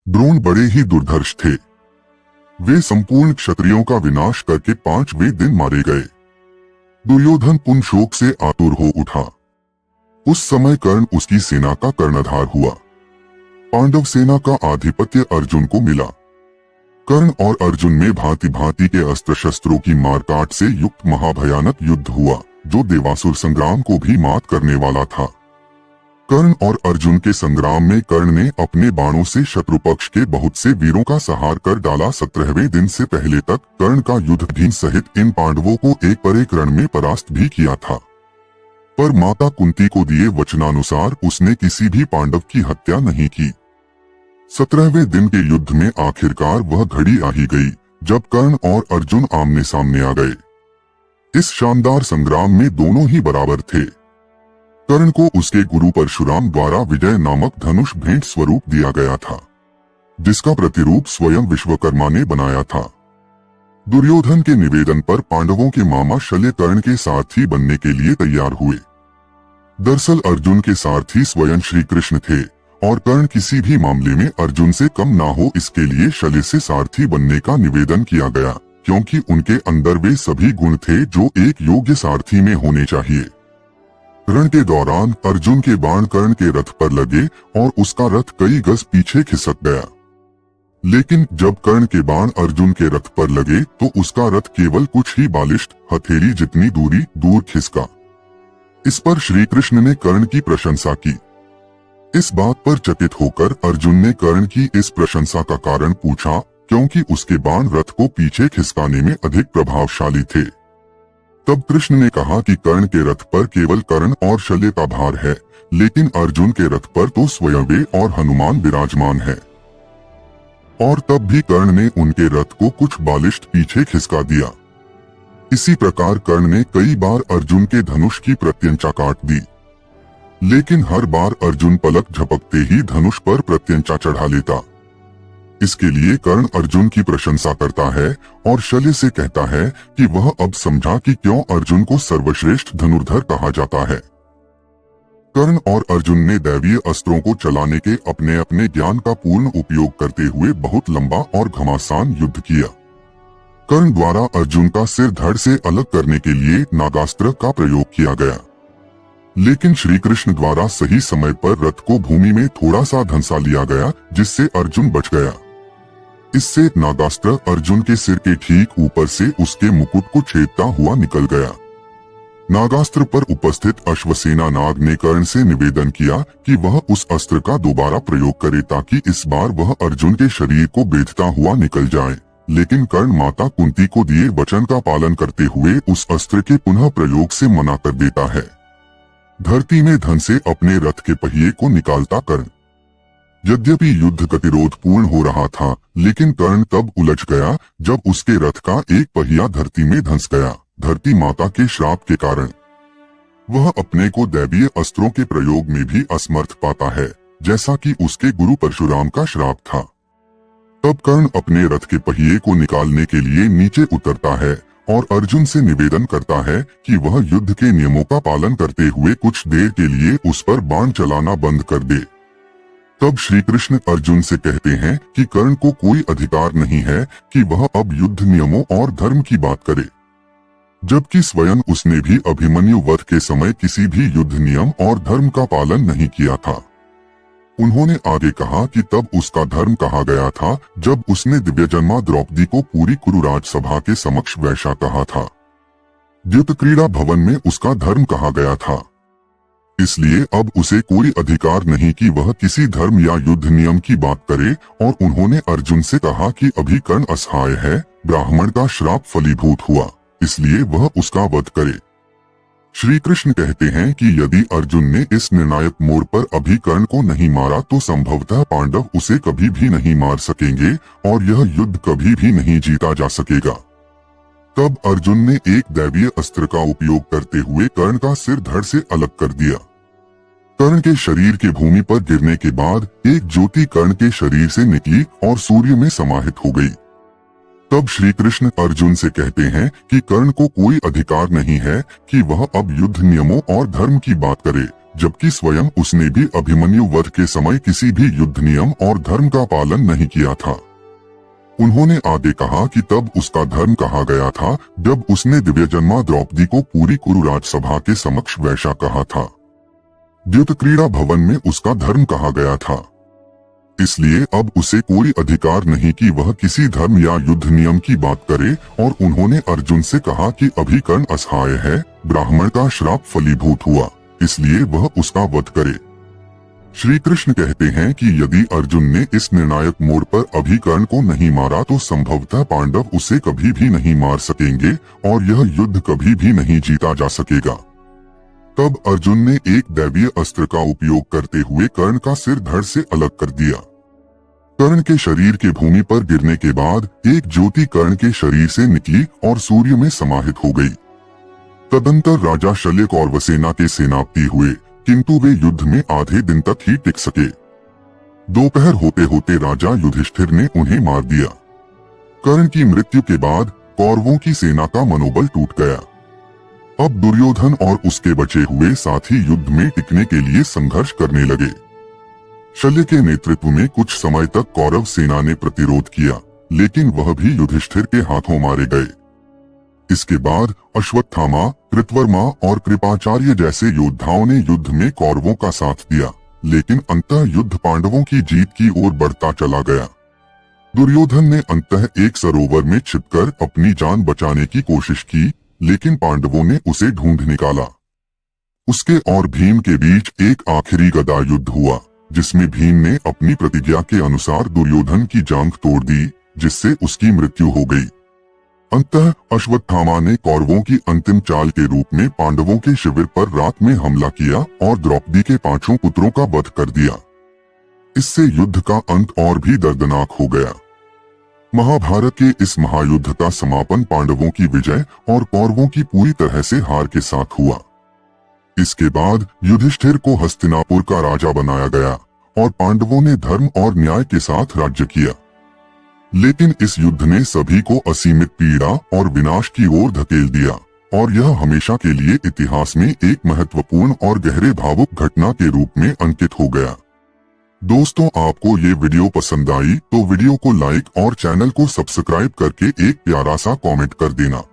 द्रोण बड़े ही दुर्धर्ष थे। वे संपूर्ण क्षत्रियों का विनाश करके 5वें दिन मारे गए। दुर्योधन पुनः शोक से आतुर हो उठा। उस समय कर्ण उसकी सेना का कर्णधार हुआ। पांडव सेना का आधिपत्य अर्जुन को मिला। कर्ण और अर्जुन में भांति भांति के अस्त्र शस्त्रों की मारकाट से युक्त महाभयानक युद्ध हुआ, जो देवासुर संग्राम को भी मात करने वाला था। कर्ण और अर्जुन के संग्राम में कर्ण ने अपने बाणों से शत्रु पक्ष के बहुत से वीरों का संहार कर डाला। 17वें दिन से पहले तक कर्ण का युद्ध भीम सहित इन पांडवों को एक पर एक रण में परास्त भी किया था, पर माता कुंती को दिए वचनानुसार उसने किसी भी पांडव की हत्या नहीं की। 17वें दिन के युद्ध में आखिरकार वह घड़ी आ ही गई जब कर्ण और अर्जुन आमने सामने आ गए। इस शानदार संग्राम में दोनों ही बराबर थे। कर्ण को उसके गुरु परशुराम द्वारा विजय नामक धनुष भेंट स्वरूप दिया गया था, जिसका प्रतिरूप स्वयं विश्वकर्मा ने बनाया था। दुर्योधन के निवेदन पर पांडवों के मामा शल्य कर्ण के सारथी बनने के लिए तैयार हुए। दरअसल अर्जुन के सारथी स्वयं श्री कृष्ण थे और कर्ण किसी भी मामले में अर्जुन से कम ना हो, इसके लिए शल्य से सारथी बनने का निवेदन किया गया, क्योंकि उनके अंदर वे सभी गुण थे जो एक योग्य सारथी में होने चाहिए। रण के दौरान अर्जुन के बाण कर्ण के रथ पर लगे और उसका रथ कई गज पीछे खिसक गया, लेकिन जब कर्ण के बाण अर्जुन के रथ पर लगे तो उसका रथ केवल कुछ ही बालिष्ट हथेली जितनी दूरी दूर खिसका। इस पर श्री कृष्ण ने कर्ण की प्रशंसा की। इस बात पर चकित होकर अर्जुन ने कर्ण की इस प्रशंसा का कारण पूछा, क्योंकि उसके बाण रथ को पीछे खिसकाने में अधिक प्रभावशाली थे। तब कृष्ण ने कहा कि कर्ण के रथ पर केवल कर्ण और शल्य का भार है, लेकिन अर्जुन के रथ पर तो स्वयं वे और हनुमान विराजमान है। और तब भी कर्ण ने उनके रथ को कुछ बालिष्ट पीछे खिसका दिया। इसी प्रकार कर्ण ने कई बार अर्जुन के धनुष की प्रत्यंचा काट दी, लेकिन हर बार अर्जुन पलक झपकते ही धनुष पर प्रत्यंचा चढ़ा लेता। इसके लिए कर्ण अर्जुन की प्रशंसा करता है और शल्य से कहता है कि वह अब समझा कि क्यों अर्जुन को सर्वश्रेष्ठ धनुर्धर कहा जाता है। कर्ण और अर्जुन ने दैवीय अस्त्रों को चलाने के अपने अपने ज्ञान का पूर्ण उपयोग करते हुए बहुत लंबा और घमासान युद्ध किया। कर्ण द्वारा अर्जुन का सिर धड़ से अलग करने के लिए नागास्त्र का प्रयोग किया गया, लेकिन श्री कृष्ण द्वारा सही समय पर रथ को भूमि में थोड़ा सा धंसा लिया गया, जिससे अर्जुन बच गया। इससे नागास्त्र अर्जुन के सिर के ठीक ऊपर से उसके मुकुट को छेदता हुआ निकल गया। नागास्त्र पर उपस्थित अश्वसेना नाग ने कर्ण से निवेदन किया कि वह उस अस्त्र का दोबारा प्रयोग करे ताकि इस बार वह अर्जुन के शरीर को बेधता हुआ निकल जाए, लेकिन कर्ण माता कुंती को दिए वचन का पालन करते हुए उस अस्त्र के पुनः प्रयोग से मना कर देता है। धरती में धन से अपने रथ के पहिए को निकालता कर्ण। यद्यपि युद्ध गतिरोध पूर्ण हो रहा था, लेकिन कर्ण तब उलझ गया जब उसके रथ का एक पहिया धरती में धंस गया। धरती माता के श्राप के कारण वह अपने को दैवीय अस्त्रों के प्रयोग में भी असमर्थ पाता है, जैसा कि उसके गुरु परशुराम का श्राप था। तब कर्ण अपने रथ के पहिए को निकालने के लिए नीचे उतरता है और अर्जुन से निवेदन करता है कि वह युद्ध के नियमों का पालन करते हुए कुछ देर के लिए उस पर बाण चलाना बंद कर दे। तब श्री कृष्ण अर्जुन से कहते हैं कि कर्ण को कोई अधिकार नहीं है कि वह अब युद्ध नियमों और धर्म की बात करे, जबकि स्वयं उसने भी अभिमन्यु वध के समय किसी भी युद्ध नियम और धर्म का पालन नहीं किया था। उन्होंने आगे कहा कि तब उसका धर्म कहा गया था जब उसने दिव्यजन्मा द्रौपदी को पूरी कुरुराज सभा के समक्ष वैसा कहा था। द्युत क्रीड़ा भवन में उसका धर्म कहा गया था। इसलिए अब उसे कोई अधिकार नहीं कि वह किसी धर्म या युद्ध नियम की बात करे, और उन्होंने अर्जुन से कहा कि अभी कर्ण असहाय है, ब्राह्मण का श्राप फलीभूत हुआ, इसलिए वह उसका वध करे। श्री कृष्ण कहते हैं कि यदि अर्जुन ने इस निर्णायक मोड़ पर अभी कर्ण को नहीं मारा तो संभवतः पांडव उसे कभी भी नहीं मार सकेंगे और यह युद्ध कभी भी नहीं जीता जा सकेगा। तब अर्जुन ने एक दैवीय अस्त्र का उपयोग करते हुए कर्ण का सिर धड़ से अलग कर दिया। कर्ण के शरीर के भूमि पर गिरने के बाद एक ज्योति कर्ण के शरीर से निकली और सूर्य में समाहित हो गई। तब श्री कृष्ण अर्जुन से कहते हैं कि कर्ण को कोई अधिकार नहीं है कि वह अब युद्ध नियमों और धर्म की बात करे, जबकि स्वयं उसने भी अभिमन्यु वध के समय किसी भी युद्ध नियम और धर्म का पालन नहीं किया था। उन्होंने आगे कहा कि तब उसका धर्म कहा गया था जब उसने दिव्यजन्मा द्रौपदी को पूरी कुरु राजसभा के समक्ष वैसा कहा था। द्युत क्रीड़ा भवन में उसका धर्म कहा गया था। इसलिए अब उसे कोई अधिकार नहीं कि वह किसी धर्म या युद्ध नियम की बात करे, और उन्होंने अर्जुन से कहा कि अभी कर्ण असहाय है, ब्राह्मण का श्राप फलीभूत हुआ, इसलिए वह उसका वध करे। श्री कृष्ण कहते हैं कि यदि अर्जुन ने इस निर्णायक मोड़ पर अभी कर्ण को नहीं मारा तो संभवतः पांडव उसे कभी भी नहीं मार सकेंगे और यह युद्ध कभी भी नहीं जीता जा सकेगा। तब अर्जुन ने एक दैवीय अस्त्र का उपयोग करते हुए कर्ण का सिर धड़ से अलग कर दिया। कर्ण के शरीर के भूमि पर गिरने के बाद एक ज्योति कर्ण के शरीर से निकली और सूर्य में समाहित हो गई। तदंतर राजा शल्य कौरव सेना के सेनापति हुए, किंतु वे युद्ध में आधे दिन तक ही टिक सके। दोपहर होते होते राजा युधिष्ठिर ने उन्हें मार दिया। कर्ण की मृत्यु के बाद कौरवों की सेना का मनोबल टूट गया। अब दुर्योधन और उसके बचे हुए साथी युद्ध में टिकने के लिए संघर्ष करने लगे। शल्य के नेतृत्व में कुछ समय तक कौरव सेना ने प्रतिरोध किया, लेकिन वह भी युधिष्ठिर के हाथों मारे गए। इसके बाद अश्वत्थामा, कृतवर्मा और कृपाचार्य जैसे योद्धाओं ने युद्ध में कौरवों का साथ दिया, लेकिन अंततः युद्ध पांडवों की जीत की ओर बढ़ता चला गया। दुर्योधन ने अंततः एक सरोवर में छिपकर अपनी जान बचाने की कोशिश की, लेकिन पांडवों ने उसे ढूंढ निकाला। उसके और भीम के बीच एक आखिरी गदा युद्ध हुआ, जिसमें भीम ने अपनी प्रतिज्ञा के अनुसार दुर्योधन की जांघ तोड़ दी, जिससे उसकी मृत्यु हो गई। अंततः अश्वत्थामा ने कौरवों की अंतिम चाल के रूप में पांडवों के शिविर पर रात में हमला किया और द्रौपदी के 5 पुत्रों का वध कर दिया। इससे युद्ध का अंत और भी दर्दनाक हो गया। महाभारत के इस महायुद्ध का समापन पांडवों की विजय और कौरवों की पूरी तरह से हार के साथ हुआ। इसके बाद युधिष्ठिर को हस्तिनापुर का राजा बनाया गया और पांडवों ने धर्म और न्याय के साथ राज्य किया। लेकिन इस युद्ध ने सभी को असीमित पीड़ा और विनाश की ओर धकेल दिया, और यह हमेशा के लिए इतिहास में एक महत्वपूर्ण और गहरे भावुक घटना के रूप में अंकित हो गया। दोस्तों, आपको ये वीडियो पसंद आई तो वीडियो को लाइक और चैनल को सब्सक्राइब करके एक प्यारा सा कमेंट कर देना।